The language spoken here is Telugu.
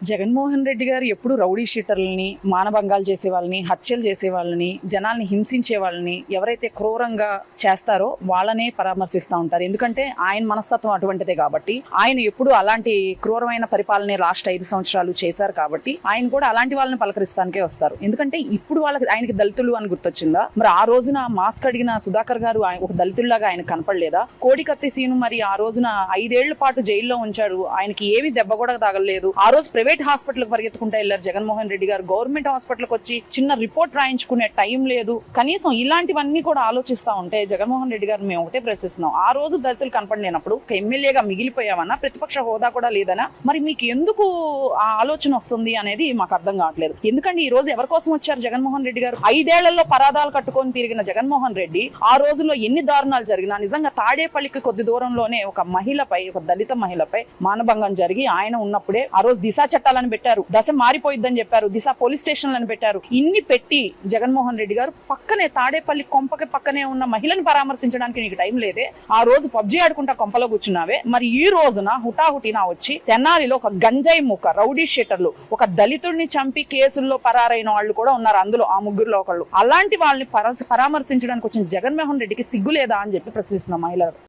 జగన్మోహన్ రెడ్డి గారు ఎప్పుడు రౌడీ షీటర్లని, మానభంగాలు చేసే వాళ్ళని, హత్యలు చేసే వాళ్ళని, జనాల్ని హింసించే వాళ్ళని ఎవరైతే క్రూరంగా చేస్తారో వాళ్ళనే పరామర్శిస్తూ ఉంటారు. ఎందుకంటే ఆయన మనస్తత్వం అటువంటిదే కాబట్టి, ఆయన ఎప్పుడు అలాంటి క్రూరమైన పరిపాలన లాస్ట్ 5 సంవత్సరాలు చేశారు కాబట్టి ఆయన కూడా అలాంటి వాళ్ళని పలకరిస్తానికే వస్తారు. ఎందుకంటే ఇప్పుడు ఆయనకి దళితులు అని గుర్తొచ్చిందా? మరి ఆ రోజున మాస్క్ అడిగిన సుధాకర్ గారు ఒక దళితుల్లాగా ఆయన కనపడలేదా? కోడికత్తి సీను మరి ఆ రోజున 5 ఏళ్ల పాటు జైల్లో ఉంచాడు, ఆయనకి ఏమి దెబ్బ కూడా తగలలేదు. ఆ రోజు ప్రైవేట్ హాస్పిటల్ పరిగెత్తుకుంటూ వెళ్ళారు జగన్మోహన్ రెడ్డి గారు. గవర్నమెంట్ హాస్పిటల్కి వచ్చి చిన్న రిపోర్ట్ రాయించుకునే టైం లేదు. కనీసం ఇలాంటివన్నీ కూడా ఆలోచిస్తా ఉంటే జగన్మోహన్ రెడ్డి గారు మేము ఒకటే ప్రశ్నిస్తున్నాం, ఆ రోజు దళితులు కనపడలేనప్పుడు ఒక ఎమ్మెల్యేగా మిగిలిపోయామన్నా, ప్రతిపక్ష హోదా కూడా లేదనా, మరి మీకు ఎందుకు ఆ ఆలోచన వస్తుంది అనేది మాకు అర్థం కావట్లేదు. ఎందుకంటే ఈ రోజు ఎవరి కోసం వచ్చారు జగన్మోహన్ రెడ్డి గారు? 5 ఏళ్లలో పరాదాలు కట్టుకొని తిరిగిన జగన్మోహన్ రెడ్డి ఆ రోజుల్లో ఎన్ని దారుణాలు జరిగినా, నిజంగా తాడేపల్లికి కొద్ది దూరంలోనే ఒక మహిళపై, ఒక దళిత మహిళపై మానభంగం జరిగి ఆయన ఉన్నప్పుడే ఆ రోజు దిశ చట్టాలను పెట్టారు, దశ మారిపోయిద్దని చెప్పారు, దిశ పోలీస్ స్టేషన్లను పెట్టారు. ఇన్ని పెట్టి జగన్మోహన్ రెడ్డి గారు పక్కనే తాడేపల్లి కొంపకి పక్కనే ఉన్న మహిళను పరామర్శించడానికి నీకు టైం లేదే. ఆ రోజు పబ్జీ ఆడుకుంటా కొంపలో కూర్చున్నావే. మరి ఈ రోజున హుటాహుటినా వచ్చి తెనాలిలో ఒక గంజాయి ముక్క రౌడీ షీటర్లు, ఒక దళితుడిని చంపి కేసుల్లో పరారైన వాళ్ళు కూడా ఉన్నారు, అందులో ఆ ముగ్గురులో ఒకళ్ళు. అలాంటి వాళ్ళని పరామర్శించడానికి వచ్చిన జగన్మోహన్ రెడ్డికి సిగ్గు లేదా అని చెప్పి ప్రశ్నిస్తున్నాం మహిళలు.